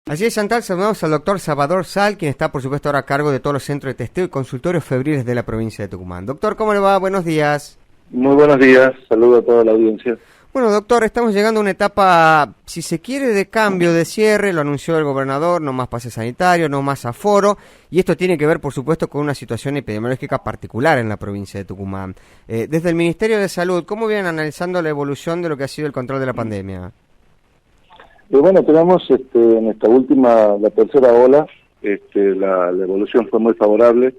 Así es, Chantal, saludamos al doctor Salvador Sal, quien está, por supuesto, ahora a cargo de todos los centros de testeo y consultorios febriles de la provincia de Tucumán. Doctor, ¿cómo le va? Buenos días. Muy buenos días, saludo a toda la audiencia. Bueno, doctor, estamos llegando a una etapa, si se quiere, de cambio, de cierre, lo anunció el gobernador, no más pase sanitario, no más aforo, y esto tiene que ver, por supuesto, con una situación epidemiológica particular en la provincia de Tucumán. Desde el Ministerio de Salud, ¿cómo vienen analizando la evolución de lo que ha sido el control de la pandemia? Bueno, tenemos en esta última, la tercera ola, la evolución fue muy favorable.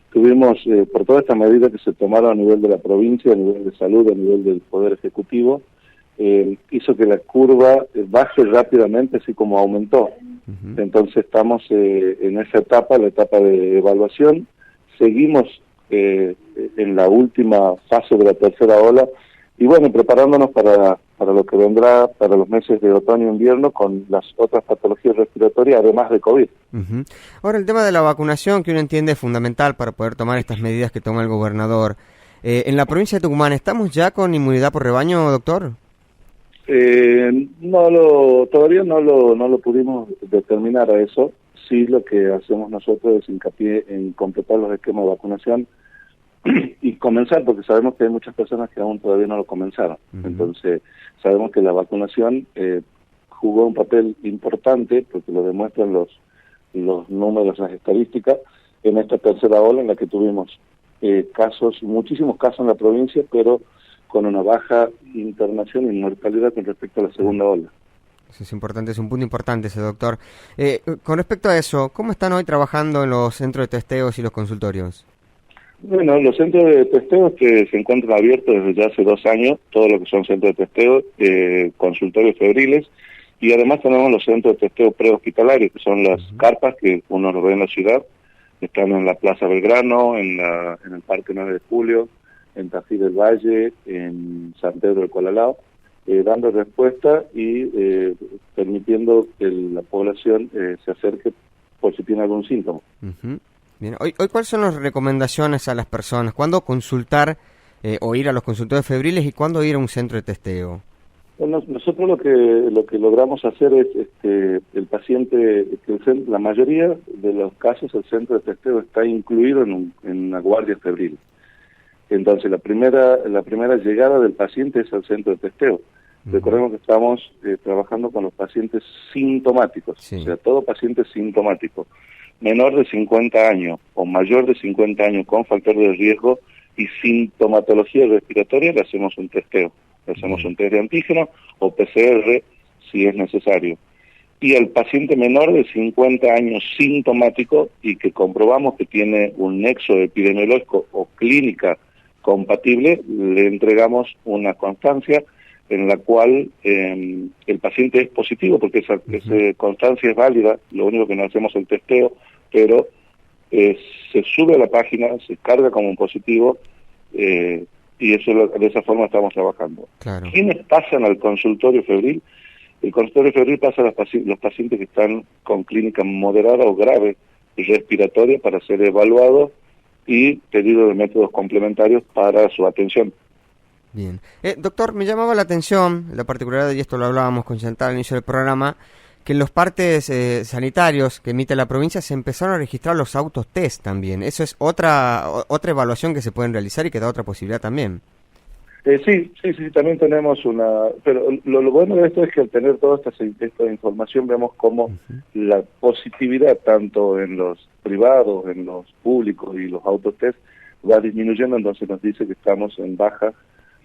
Tuvimos, por todas estas medidas que se tomaron a nivel de la provincia, a nivel de salud, a nivel del Poder Ejecutivo, hizo que la curva baje rápidamente, así como aumentó. Entonces estamos en esa etapa, la etapa de evaluación. Seguimos en la última fase de la tercera ola y bueno, preparándonos para lo que vendrá para los meses de otoño e invierno con las otras patologías respiratorias, además de COVID. Ahora, el tema de la vacunación, que uno entiende es fundamental para poder tomar estas medidas que toma el gobernador. En la provincia de Tucumán, ¿estamos ya con inmunidad por rebaño, doctor? Todavía no lo pudimos determinar a eso. Sí, lo que hacemos nosotros es hincapié en completar los esquemas de vacunación y comenzar, porque sabemos que hay muchas personas que aún todavía no lo comenzaron. Entonces, sabemos que la vacunación jugó un papel importante, porque lo demuestran los números, las estadísticas, en esta tercera ola en la que tuvimos muchísimos casos en la provincia, pero con una baja internación y mortalidad con respecto a la segunda ola. Eso es importante, es un punto importante ese, doctor. Con respecto a eso, ¿cómo están hoy trabajando en los centros de testeos y los consultorios? Bueno, los centros de testeo que se encuentran abiertos desde ya hace 2 años, todo lo que son centros de testeo, consultorios febriles, y además tenemos los centros de testeo prehospitalarios, que son las carpas que uno lo ve en la ciudad, están en la Plaza Belgrano, en el Parque 9 de Julio, en Tafí del Valle, en San Pedro del Colalao, dando respuesta y permitiendo que la población se acerque por si tiene algún síntoma. Bien. Hoy, ¿cuáles son las recomendaciones a las personas? ¿Cuándo consultar o ir a los consultorios febriles y cuándo ir a un centro de testeo? Bueno, nosotros lo que logramos hacer es el paciente, la mayoría de los casos el centro de testeo está incluido en una guardia febril. Entonces la primera llegada del paciente es al centro de testeo. Recordemos que estamos trabajando con los pacientes sintomáticos, o sea, todo paciente sintomático, menor de 50 años o mayor de 50 años con factor de riesgo y sintomatología respiratoria, le hacemos un testeo. Le hacemos un test de antígeno o PCR si es necesario. Y al paciente menor de 50 años sintomático y que comprobamos que tiene un nexo epidemiológico o clínica compatible, le entregamos una constancia en la cual el paciente es positivo, porque esa constancia es válida, lo único que no hacemos es el testeo, pero se sube a la página, se carga como un positivo, y eso de esa forma estamos trabajando. Claro. ¿Quiénes pasan al consultorio febril? El consultorio febril pasa a los pacientes que están con clínica moderada o grave respiratoria para ser evaluados y pedido de métodos complementarios para su atención. Bien. Doctor, me llamaba la atención, la particularidad, y esto lo hablábamos con Chantal al inicio del programa, que en los partes sanitarios que emite la provincia se empezaron a registrar los autos test también. Eso es otra evaluación que se pueden realizar y que da otra posibilidad también. Sí, también tenemos pero lo bueno de esto es que al tener toda esta información vemos cómo la positividad tanto en los privados, en los públicos y los autotest va disminuyendo, entonces nos dice que estamos en baja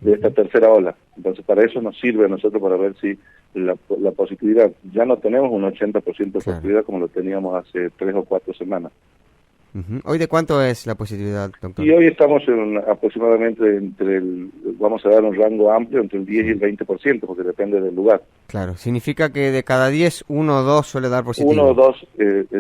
de esta tercera ola. Entonces para eso nos sirve a nosotros para ver si la positividad, ya no tenemos un 80% de positividad como lo teníamos hace 3 o 4 semanas. ¿Hoy de cuánto es la positividad, doctor? Y hoy estamos aproximadamente vamos a dar un rango amplio entre el 10 y el 20%, porque depende del lugar. Claro, significa que de cada 10, 1 o 2 suele dar positivo. 1 o 2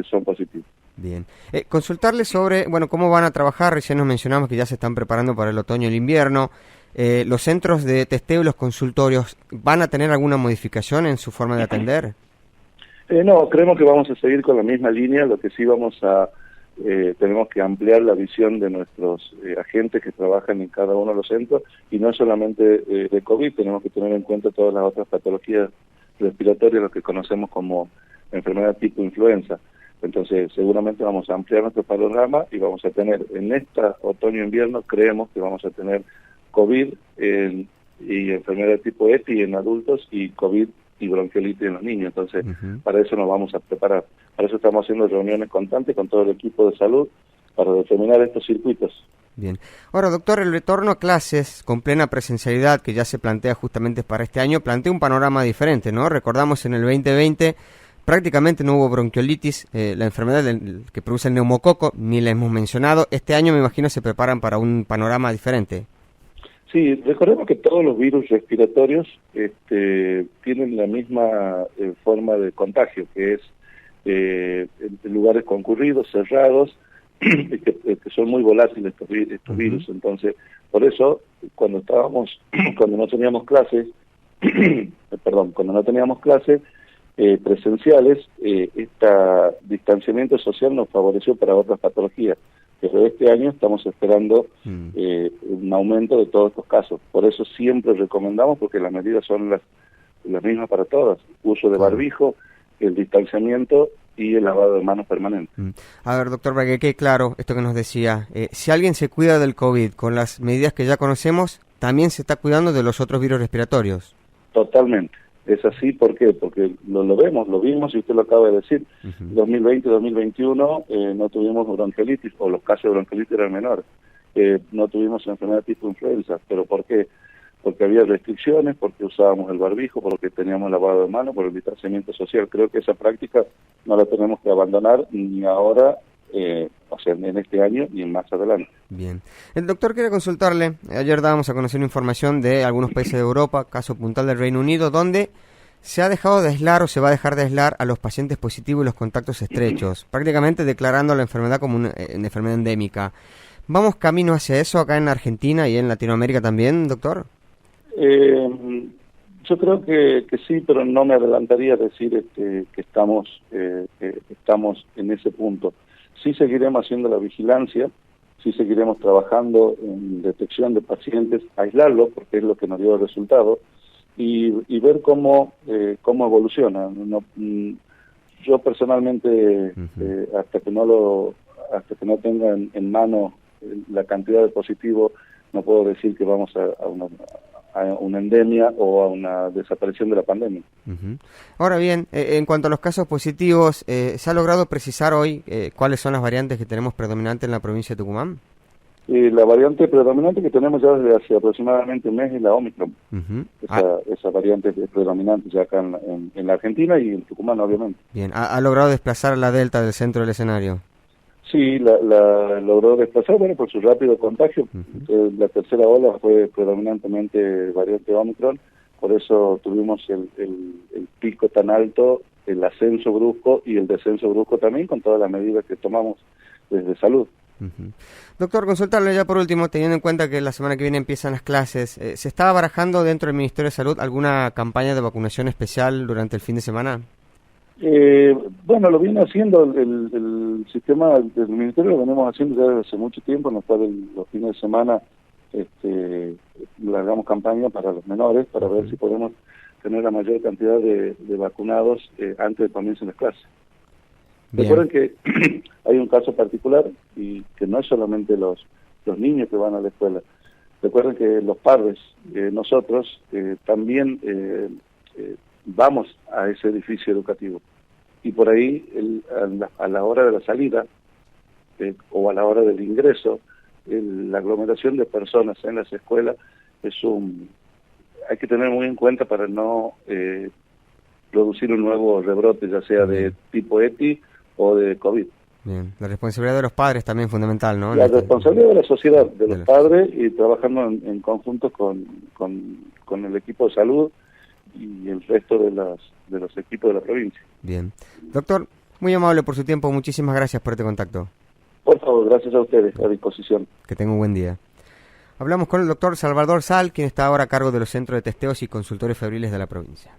son positivos. Bien. Consultarle sobre, cómo van a trabajar, recién nos mencionamos que ya se están preparando para el otoño y el invierno. ¿Los centros de testeo y los consultorios van a tener alguna modificación en su forma de atender? No, creemos que vamos a seguir con la misma línea, lo que sí tenemos que ampliar la visión de nuestros agentes que trabajan en cada uno de los centros, y no solamente de COVID, tenemos que tener en cuenta todas las otras patologías respiratorias, lo que conocemos como enfermedad tipo influenza. Entonces, seguramente vamos a ampliar nuestro panorama y vamos a tener en esta otoño-invierno, creemos que vamos a tener COVID y enfermedad tipo EPI en adultos y COVID y bronquiolitis en los niños. Entonces, para eso nos vamos a preparar. Para eso estamos haciendo reuniones constantes con todo el equipo de salud para determinar estos circuitos. Bien. Ahora, doctor, el retorno a clases con plena presencialidad que ya se plantea justamente para este año, plantea un panorama diferente, ¿no? Recordamos en el 2020 prácticamente no hubo bronquiolitis, la enfermedad que produce el neumococo, ni la hemos mencionado. Este año me imagino se preparan para un panorama diferente. Sí, recordemos que todos los virus respiratorios tienen la misma forma de contagio, que es en lugares concurridos, cerrados, que son muy volátiles estos virus. Entonces, por eso, cuando no teníamos clases, presenciales, este distanciamiento social nos favoreció para otras patologías, pero este año estamos esperando un aumento de todos estos casos. Por eso siempre recomendamos, porque las medidas son las mismas para todas: uso de barbijo, el distanciamiento y el lavado de manos permanente. A ver, doctor, para que quede claro esto que nos decía, si alguien se cuida del COVID con las medidas que ya conocemos, ¿también se está cuidando de los otros virus respiratorios? Totalmente. Es así, ¿por qué? Porque lo vimos y usted lo acaba de decir. 2020-2021 no tuvimos bronquiolitis, o los casos de bronquiolitis eran menores. No tuvimos enfermedad tipo influenza. ¿Pero por qué? Porque había restricciones, porque usábamos el barbijo, porque teníamos lavado de manos, por el distanciamiento social. Creo que esa práctica no la tenemos que abandonar ni ahora, en este año ni más adelante. Bien. El doctor quiere consultarle. Ayer dábamos a conocer información de algunos países de Europa, caso puntual del Reino Unido, donde se ha dejado de aislar o se va a dejar de aislar a los pacientes positivos y los contactos estrechos, prácticamente declarando la enfermedad como una enfermedad endémica. ¿Vamos camino hacia eso acá en Argentina y en Latinoamérica también, doctor? Yo creo que sí, pero no me adelantaría a decir que estamos en ese punto. Sí seguiremos haciendo la vigilancia, sí seguiremos trabajando en detección de pacientes, aislarlos, porque es lo que nos dio el resultado, y ver cómo evoluciona. Yo personalmente, hasta que no tenga en mano la cantidad de positivos, no puedo decir que vamos a una endemia o a una desaparición de la pandemia. Ahora bien, en cuanto a los casos positivos, ¿se ha logrado precisar hoy cuáles son las variantes que tenemos predominantes en la provincia de Tucumán? La variante predominante que tenemos ya desde hace aproximadamente un mes es la Omicron. Esa variante es predominante ya acá en la Argentina y en Tucumán, obviamente. Bien, ¿ha logrado desplazar a la Delta del centro del escenario? Sí, la logró desplazar, por su rápido contagio. La tercera ola fue predominantemente variante Omicron, por eso tuvimos el pico tan alto, el ascenso brusco y el descenso brusco también, con todas las medidas que tomamos desde salud. Doctor, consultarle ya por último, teniendo en cuenta que la semana que viene empiezan las clases, ¿se está barajando dentro del Ministerio de Salud alguna campaña de vacunación especial durante el fin de semana? Lo viene haciendo el sistema del Ministerio, lo venimos haciendo ya desde hace mucho tiempo, en los cuales los fines de semana largamos campaña para los menores, para ver si podemos tener la mayor cantidad de vacunados antes de que comiencen las clases. Bien. Recuerden que hay un caso particular y que no es solamente los niños que van a la escuela. Recuerden que los padres, nosotros también vamos a ese edificio educativo, y por ahí a la hora de la salida o a la hora del ingreso, la aglomeración de personas en las escuelas hay que tener muy en cuenta para no producir un nuevo rebrote, ya sea de tipo EPI o de COVID. Bien, la responsabilidad de los padres también es fundamental, ¿no? La responsabilidad de la sociedad, de los padres, y trabajando en conjunto con el equipo de salud y el resto de los equipos de la provincia. Bien. Doctor, muy amable por su tiempo, muchísimas gracias por este contacto. Por favor, gracias a ustedes, a disposición. Que tenga un buen día. Hablamos con el doctor Salvador Sal, quien está ahora a cargo de los centros de testeos y consultorios febriles de la provincia.